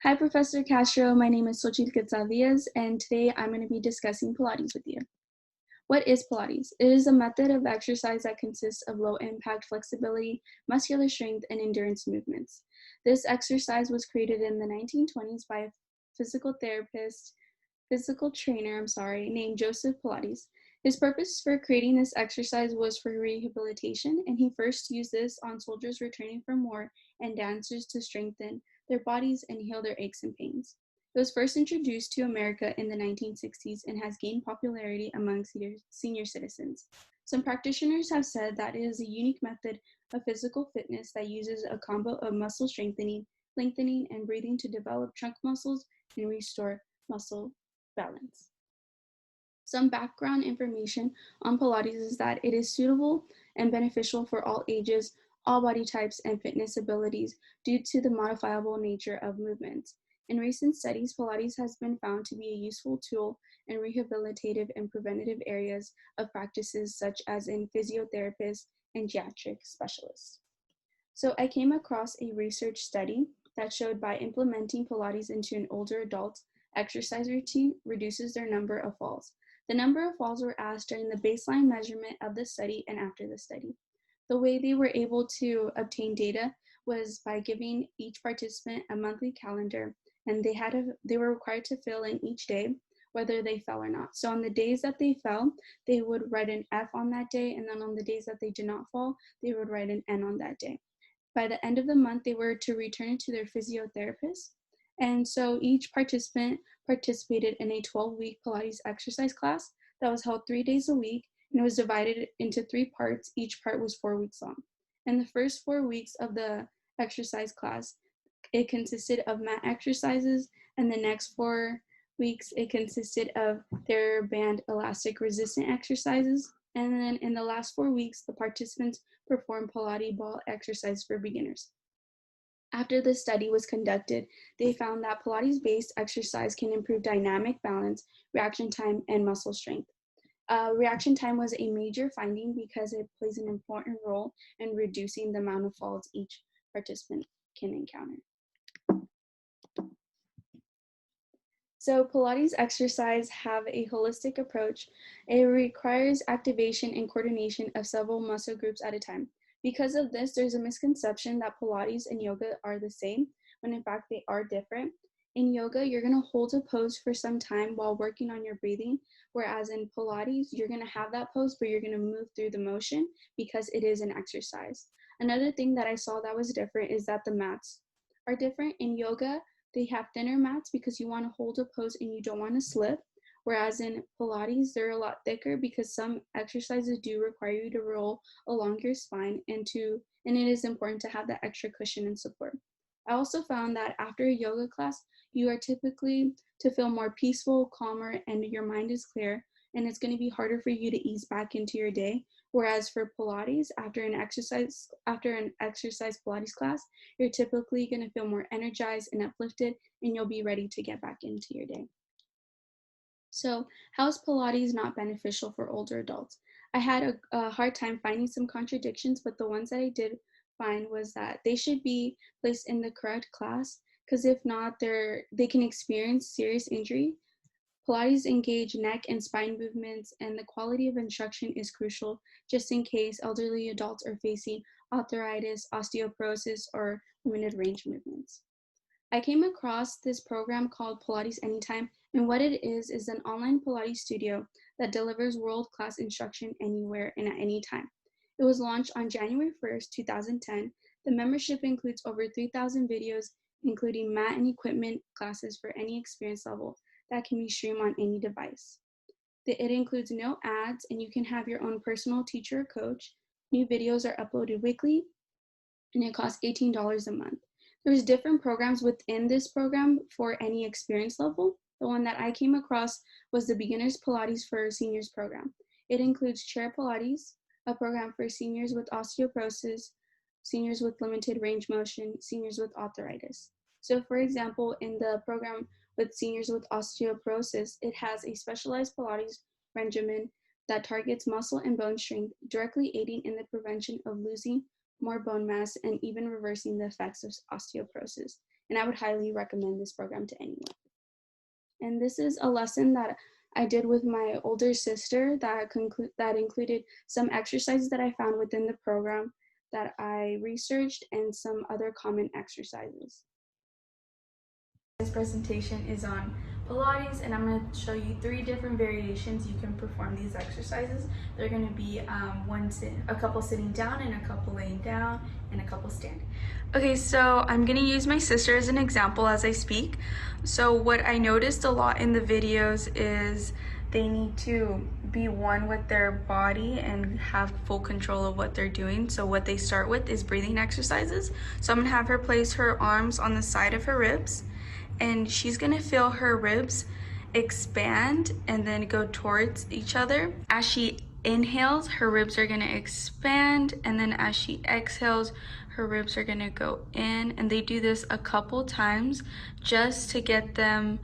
Hi, Professor Castro. My name is Xochitl Quetzaldiaz, and today I'm going to be discussing Pilates with you. What is Pilates? It is a method of exercise that consists of low-impact flexibility, muscular strength, and endurance movements. This exercise was created in the 1920s by a physical trainer, named Joseph Pilates. His purpose for creating this exercise was for rehabilitation, and he first used this on soldiers returning from war and dancers to strengthen their bodies and heal their aches and pains. It was first introduced to America in the 1960s and has gained popularity among senior citizens. Some practitioners have said that it is a unique method of physical fitness that uses a combo of muscle strengthening, lengthening, and breathing to develop trunk muscles and restore muscle balance. Some background information on Pilates is that it is suitable and beneficial for all ages, all body types, and fitness abilities due to the modifiable nature of movements. In recent studies, Pilates has been found to be a useful tool in rehabilitative and preventative areas of practices such as in physiotherapists and geriatric specialists. So I came across a research study that showed by implementing Pilates into an older adult's exercise routine reduces their number of falls. The number of falls were asked during the baseline measurement of the study and after the study. The way they were able to obtain data was by giving each participant a monthly calendar, and they were required to fill in each day whether they fell or not. So on the days that they fell, they would write an F on that day, and then on the days that they did not fall, they would write an N on that day. By the end of the month, they were to return it to their physiotherapist. And so each participant participated in a 12-week Pilates exercise class that was held 3 days a week, and it was divided into 3 parts. Each part was 4 weeks long. In the first 4 weeks of the exercise class, it consisted of mat exercises, and the next 4 weeks, it consisted of TheraBand elastic resistant exercises. And then in the last 4 weeks, the participants performed Pilates ball exercise for beginners. After the study was conducted, they found that Pilates-based exercise can improve dynamic balance, reaction time, and muscle strength. Reaction time was a major finding because it plays an important role in reducing the amount of falls each participant can encounter. So Pilates exercise have a holistic approach. It requires activation and coordination of several muscle groups at a time. Because of this, there's a misconception that Pilates and yoga are the same, when in fact they are different. In yoga, you're going to hold a pose for some time while working on your breathing, whereas in Pilates, you're going to have that pose, but you're going to move through the motion because it is an exercise. Another thing that I saw that was different is that the mats are different. In yoga, they have thinner mats because you want to hold a pose and you don't want to slip. Whereas in Pilates, they're a lot thicker because some exercises do require you to roll along your spine and it is important to have that extra cushion and support. I also found that after a yoga class, you are typically to feel more peaceful, calmer, and your mind is clear, and it's going to be harder for you to ease back into your day. Whereas for Pilates, after an exercise Pilates class, you're typically going to feel more energized and uplifted, and you'll be ready to get back into your day. So how is Pilates not beneficial for older adults? I had a hard time finding some contradictions, but the ones that I did find was that they should be placed in the correct class, because if not, they can experience serious injury. Pilates engage neck and spine movements, and the quality of instruction is crucial just in case elderly adults are facing arthritis, osteoporosis, or limited range movements. I came across this program called Pilates Anytime, and what it is an online Pilates studio that delivers world-class instruction anywhere and at any time. It was launched on January 1st, 2010. The membership includes over 3,000 videos, including mat and equipment classes for any experience level that can be streamed on any device. It includes no ads, and you can have your own personal teacher or coach. New videos are uploaded weekly, and it costs $18 a month. There's different programs within this program for any experience level. The one that I came across was the Beginners Pilates for Seniors program. It includes Chair Pilates, a program for seniors with osteoporosis, seniors with limited range motion, seniors with arthritis. So for example, in the program with seniors with osteoporosis, it has a specialized Pilates regimen that targets muscle and bone strength, directly aiding in the prevention of losing more bone mass and even reversing the effects of osteoporosis. and I would highly recommend this program to anyone. And this is a lesson that I did with my older sister that included some exercises that I found within the program that I researched and some other common exercises. This presentation is on Pilates, and I'm going to show you 3 different variations you can perform these exercises. They're going to be a couple sitting down and a couple laying down and a couple standing. Okay, so I'm going to use my sister as an example as I speak. So what I noticed a lot in the videos is they need to be one with their body and have full control of what they're doing. So what they start with is breathing exercises. So I'm going to have her place her arms on the side of her ribs, and she's gonna feel her ribs expand and then go towards each other. As she inhales, her ribs are gonna expand, and then as she exhales, her ribs are gonna go in. And they do this a couple times just to get them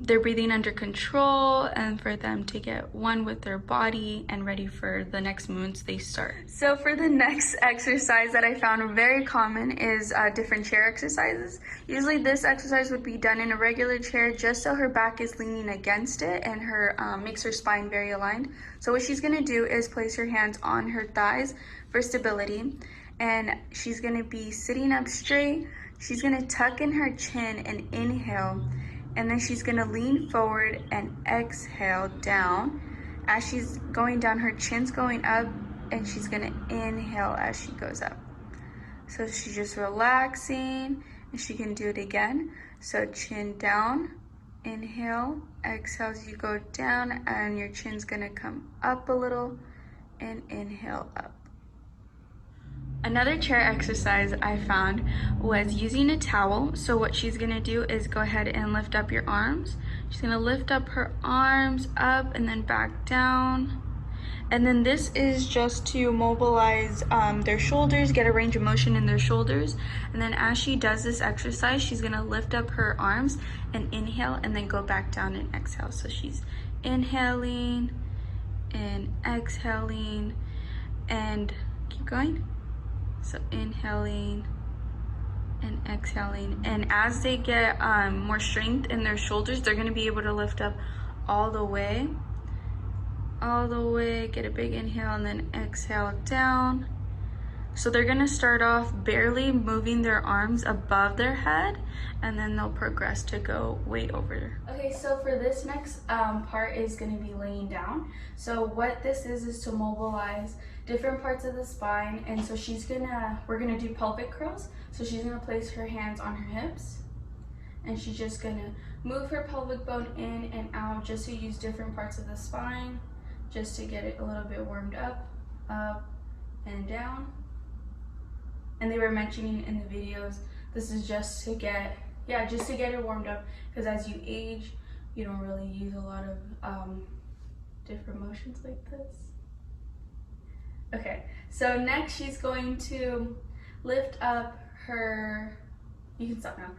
their breathing under control and for them to get one with their body and ready for the next movements they start. So for the next exercise that I found very common is different chair exercises. Usually this exercise would be done in a regular chair just so her back is leaning against it and her makes her spine very aligned. So what she's gonna do is place her hands on her thighs for stability, and she's gonna be sitting up straight. She's gonna tuck in her chin and inhale, and then she's gonna lean forward and exhale down. As she's going down, her chin's going up, and she's gonna inhale as she goes up. So she's just relaxing, and she can do it again. So chin down, inhale, exhale as you go down, and your chin's gonna come up a little, and inhale up. Another chair exercise I found was using a towel. So what she's gonna do is go ahead and lift up your arms. She's gonna lift up her arms up and then back down. And then this is just to mobilize their shoulders, get a range of motion in their shoulders. And then as she does this exercise, she's gonna lift up her arms and inhale and then go back down and exhale. So she's inhaling and exhaling and keep going. So inhaling and exhaling, and as they get more strength in their shoulders, they're going to be able to lift up all the way, get a big inhale and then exhale down. So they're going to start off barely moving their arms above their head, and then they'll progress to go way over. Okay, so for this next part is going to be laying down. So what this is to mobilize different parts of the spine. And so we're gonna do pelvic curls. So she's gonna place her hands on her hips, and she's just gonna move her pelvic bone in and out just to use different parts of the spine, just to get it a little bit warmed up and down. And they were mentioning in the videos, this is just to get it warmed up, because as you age, you don't really use a lot of different motions like this. Okay, so next she's going to lift up her, you can stop now.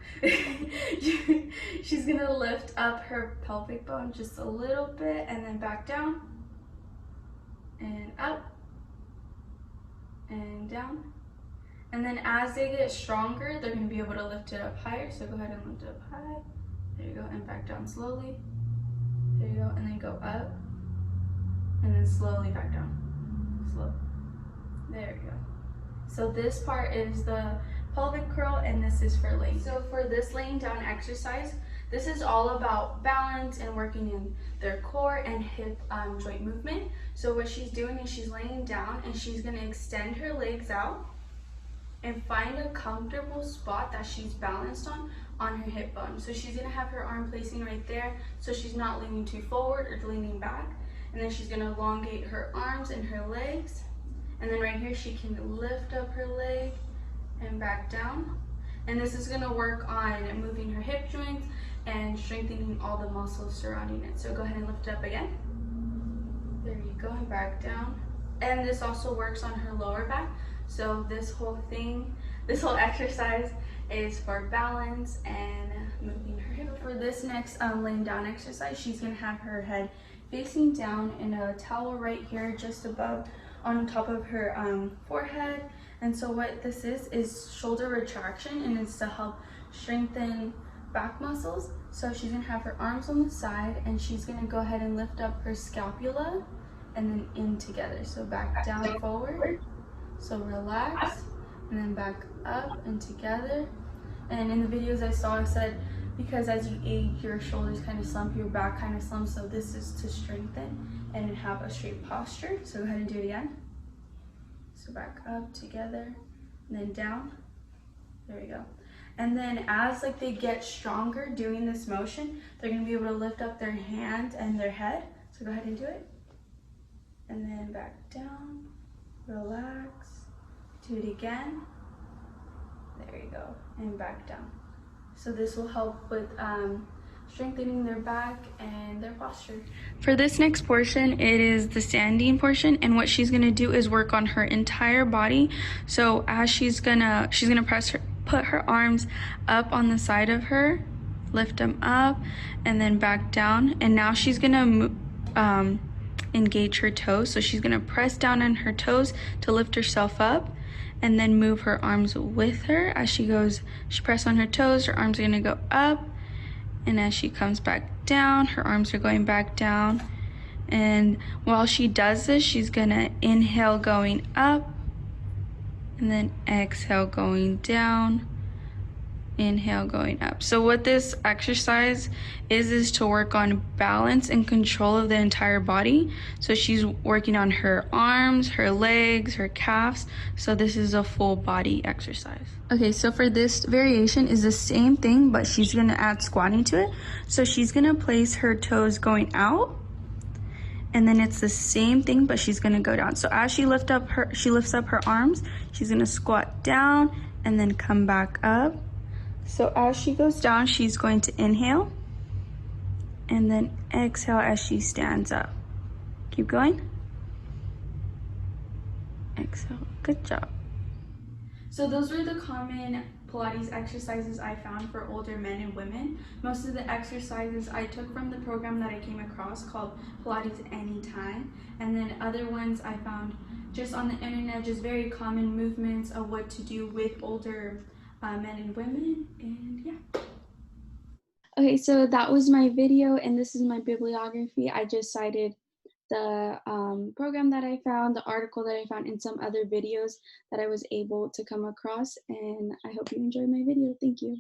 She's gonna lift up her pelvic bone just a little bit and then back down and up and down. And then as they get stronger, they're gonna be able to lift it up higher. So go ahead and lift it up high. There you go, and back down slowly. There you go, and then go up and then slowly back down. Slow. There we go. So this part is the pelvic curl, and this is for laying. So for this laying down exercise, this is all about balance and working in their core and hip joint movement. So what she's doing is she's laying down, and she's gonna extend her legs out and find a comfortable spot that she's balanced on her hip bone. So she's gonna have her arm placing right there, so she's not leaning too forward or leaning back. And then she's gonna elongate her arms and her legs. And then right here, she can lift up her leg and back down. And this is gonna work on moving her hip joints and strengthening all the muscles surrounding it. So go ahead and lift it up again. There you go, and back down. And this also works on her lower back. So this whole exercise is for balance and moving her hip. For this next laying down exercise, she's gonna have her head facing down in a towel right here, just above, on top of her forehead. And so what this is shoulder retraction, and it's to help strengthen back muscles. So she's gonna have her arms on the side and she's gonna go ahead and lift up her scapula and then in together. So back down forward. So relax and then back up and together. And in the videos I saw, it said because as you age, your shoulders kind of slump, your back kind of slumps. So this is to strengthen and have a straight posture. So go ahead and do it again. So back up together and then down. There we go. And then as like they get stronger doing this motion, they're gonna be able to lift up their hand and their head. So go ahead and do it. And then back down, relax, do it again. There you go, and back down. So this will help with strengthening their back and their posture. For this next portion, it is the standing portion, and what she's gonna do is work on her entire body. So as she's gonna put her arms up on the side of her, lift them up, and then back down. And now she's gonna engage her toes. So she's gonna press down on her toes to lift herself up, and then move her arms with her as she goes. She presses on her toes, her arms are gonna go up, and as she comes back down, her arms are going back down. And while she does this, she's gonna inhale going up, and then exhale going down, inhale going up. So what this exercise is to work on balance and control of the entire body. So she's working on her arms, her legs, her calves. So this is a full body exercise. Okay, so for this variation is the same thing, but she's gonna add squatting to it. So she's gonna place her toes going out, and then it's the same thing, but she's gonna go down. So as she lifts up her arms, she's gonna squat down and then come back up. So as she goes down, she's going to inhale and then exhale as she stands up. Keep going. Exhale. Good job. So those were the common Pilates exercises I found for older men and women. Most of the exercises I took from the program that I came across called Pilates Anytime. And then other ones I found just on the internet, just very common movements of what to do with older men and women, and yeah. Okay, so that was my video, and this is my bibliography. I just cited the program that I found, the article that I found, and some other videos that I was able to come across, and I hope you enjoyed my video. Thank you.